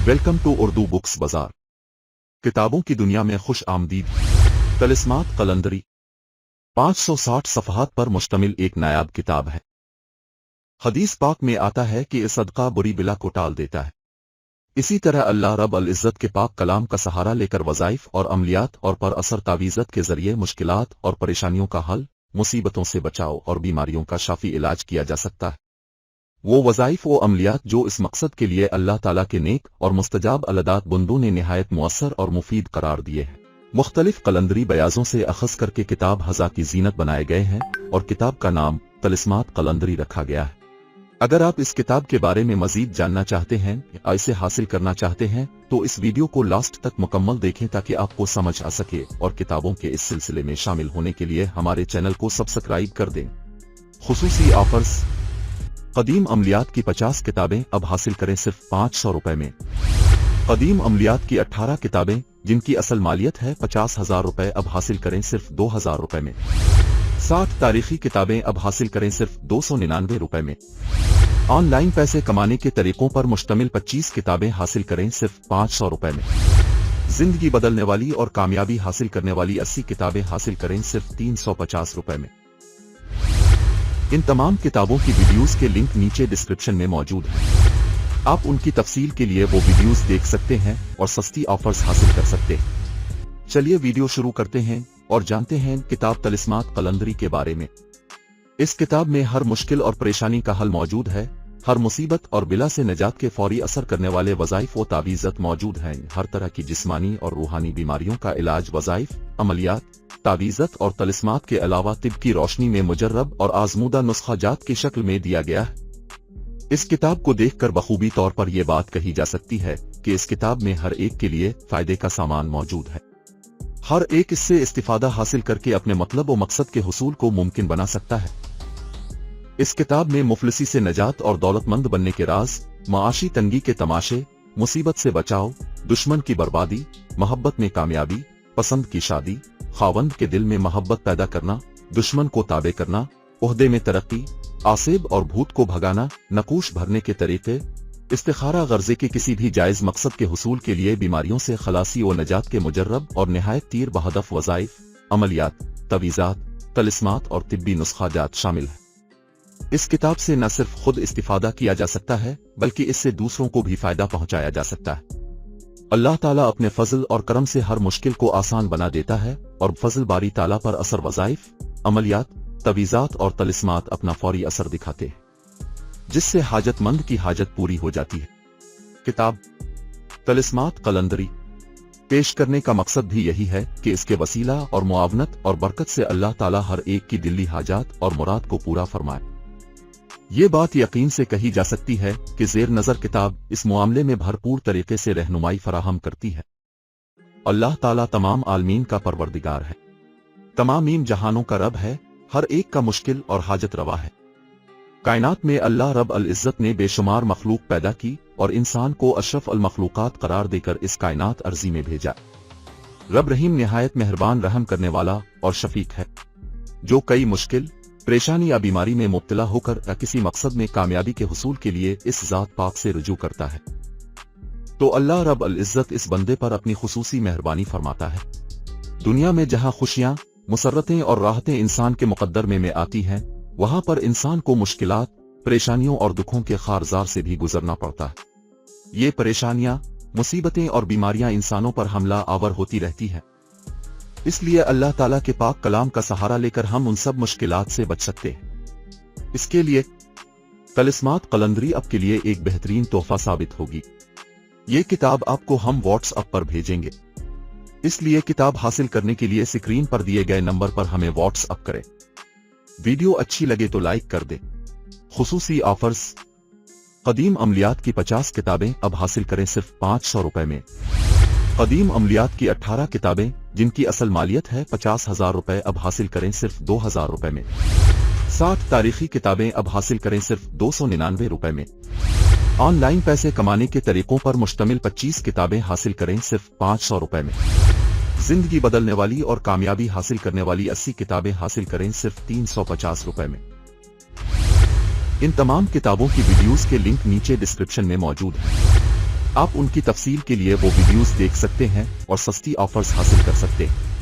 Welcome to Urdu books बाजार। किताबों की दुनिया में खुश आमदीद। तलिस्मात कलंदरी 560 सफ़हात पर मुश्तमिल एक नायाब किताब है। हदीस पाक में आता है कि इस सदका बुरी बिला को टाल देता है। इसी तरह अल्लाह रब अल इज़्ज़त के पाक कलाम का सहारा लेकर वज़ाइफ और अमलियात और पर असर तावीज़त के जरिए मुश्किलात और परेशानियों का हल, मुसीबतों से बचाव और बीमारियों का शाफी इलाज किया जा सकता है। वो वज़ाइफ व अमलियात जो इस मकसद के लिए अल्लाह ताला के नेक और मुस्तजाब अलदात बंदों ने निहायत मुअस्सर और मुफीद करार दिए हैं। मुख्तलिफ कलंदरी बयाजों से अखज़ करके किताब हज़ा की जीनत बनाए गए हैं और किताब का नाम तलिस्मात कलंदरी रखा गया है। अगर आप इस किताब के बारे में मजीद जानना चाहते हैं या इसे हासिल करना चाहते हैं तो इस वीडियो को लास्ट तक मुकम्मल देखें ताकि आपको समझ आ सके, और किताबों के इस सिलसिले में शामिल होने के लिए हमारे चैनल को सब्सक्राइब कर दें। खुसूसी ऑफर्स। कदीम अमलियात की 50 किताबें अब हासिल करें सिर्फ 500 रुपए में। कदीम अमलियात की 18 किताबें जिनकी असल मालियत है 50,000 रुपए अब हासिल करें सिर्फ 2,000 रुपए में। 60 तारीखी किताबें अब हासिल करें सिर्फ 299 रुपए में। ऑनलाइन पैसे कमाने के तरीकों पर मुश्तमिल 25 किताबें हासिल करें सिर्फ 500 रुपए में। जिंदगी बदलने वाली और कामयाबी हासिल करने वाली 80 किताबें हासिल करें सिर्फ 350 रुपए में। इन तमाम किताबों की वीडियोस के लिंक नीचे डिस्क्रिप्शन में मौजूद हैं। आप उनकी तफसील के लिए वो वीडियोस देख सकते हैं और सस्ती ऑफर्स हासिल कर सकते हैं। चलिए वीडियो शुरू करते हैं और जानते हैं किताब तलिस्मात कलंदरी के बारे में। इस किताब में हर मुश्किल और परेशानी का हल मौजूद है। हर मुसीबत और बिला से निजात के फौरी असर करने वाले वज़ाइफ व तावीज़त मौजूद हैं। हर तरह की जिस्मानी और रूहानी बीमारियों का इलाज वज़ाइफ, अमलियात, तावीज़त और तलिस्मात के अलावा तिब की रोशनी में मुजर्रब और आजमूदा नुस्खाजात की शक्ल में दिया गया है। इस किताब को देखकर बखूबी तौर पर यह बात कही जा सकती है कि इस किताब में हर एक के लिए फायदे का सामान मौजूद है। हर एक इससे इस्तिफादा हासिल करके अपने मतलब व मकसद के हुसूल को मुमकिन बना सकता है। इस किताब में मुफलिसी से निजात और दौलतमंद बनने के राज, माशी तंगी के तमाशे, मुसीबत से बचाव, दुश्मन की बर्बादी, मोहब्बत में कामयाबी, पसंद की शादी, खावंद के दिल में मोहब्बत पैदा करना, दुश्मन को ताबे करना, ओहदे में तरक्की, आसेब और भूत को भगाना, नकूश भरने के तरीके, इस्तिखारा गर्जे के किसी भी जायज मकसद के हुसूल के लिए बीमारियों से खलासी व नजात के मुजर्रब और निहायत तीर बहदफ वज़ाइफ, अमलियात, तवीज़ात, तलिस्मात और तिब्बी नुस्खाजात शामिल है। इस किताब से न सिर्फ खुद इस्तिफादा किया जा सकता है बल्कि इससे दूसरों को भी फायदा पहुंचाया जा सकता है। अल्लाह ताला अपने फजल और करम से हर मुश्किल को आसान बना देता है और फजल बारी ताला पर असर वज़ाइफ, अमलियात, तवीज़ात और तलिस्मात अपना फौरी असर दिखाते हैं, जिससे हाजतमंद की हाजत पूरी हो जाती है। किताब तलिस्मात कलंदरी पेश करने का मकसद भी यही है कि इसके वसीला और मुआवनत और बरकत से अल्लाह ताला हर एक की दिली हाजात और मुराद को पूरा फरमाए। ये बात यकीन से कही जा सकती है कि ज़ेर नज़र किताब इस मामले में भरपूर तरीके से रहनुमाई फराहम करती है। अल्लाह ताला तमाम आलमीन का परवरदिगार है, तमामीन जहानों का रब है, हर एक का मुश्किल और हाजत रवा है। कायनात में अल्लाह रब अल इज़्ज़त ने बेशुमार मखलूक पैदा की और इंसान को अशरफ अल मखलूकात करार देकर इस कायनात अर्जी में भेजा। रब रहीम निहायत मेहरबान रहम करने वाला और शफीक है, जो कई मुश्किल, परेशानी या बीमारी में मुब्तला होकर या किसी मकसद में कामयाबी के हुसूल के लिए इस जात पाक से रुजू करता है तो अल्लाह रब अल इज़्ज़त इस बंदे पर अपनी खुसूसी मेहरबानी फरमाता है। दुनिया में जहां खुशियां, मुसर्रतें और राहतें इंसान के मुकद्दर में आती हैं, वहां पर इंसान को मुश्किलात, परेशानियों और दुखों के खारजार से भी गुजरना पड़ता है। ये परेशानियां, मुसीबतें और बीमारियां इंसानों पर हमला आवर होती रहती हैं। इसलिए अल्लाह ताला के पाक कलाम का सहारा लेकर हम उन सब मुश्किलात से बच सकते हैं। इसके लिए तलिस्मात कलंदरी आपके लिए एक बेहतरीन तोहफा साबित होगी। ये किताब आपको हम व्हाट्सएप पर भेजेंगे, इसलिए किताब हासिल करने के लिए स्क्रीन पर दिए गए नंबर पर हमें व्हाट्सएप करें। वीडियो अच्छी लगे तो लाइक कर दें। खुसूसी ऑफर्स। कदीम अमलियात की 50 किताबें अब हासिल करें सिर्फ 500 रुपए में। कदीम अमलियात की 18 किताबें जिनकी असल मालियत है 50,000 रुपए अब हासिल करें सिर्फ 2,000 रुपए में। 60 तारीखी किताबें अब हासिल करें सिर्फ 299 रुपए में। ऑनलाइन पैसे कमाने के तरीकों पर मुश्तमिल 25 किताबें हासिल करें सिर्फ 500 रुपए में। जिंदगी बदलने वाली और कामयाबी हासिल करने वाली 80 किताबें हासिल करें सिर्फ 350 रुपए में। इन तमाम किताबों की वीडियोस के लिंक नीचे डिस्क्रिप्शन में मौजूद हैं। आप उनकी तफसील के लिए वो वीडियोस देख सकते हैं और सस्ती ऑफर्स हासिल कर सकते हैं।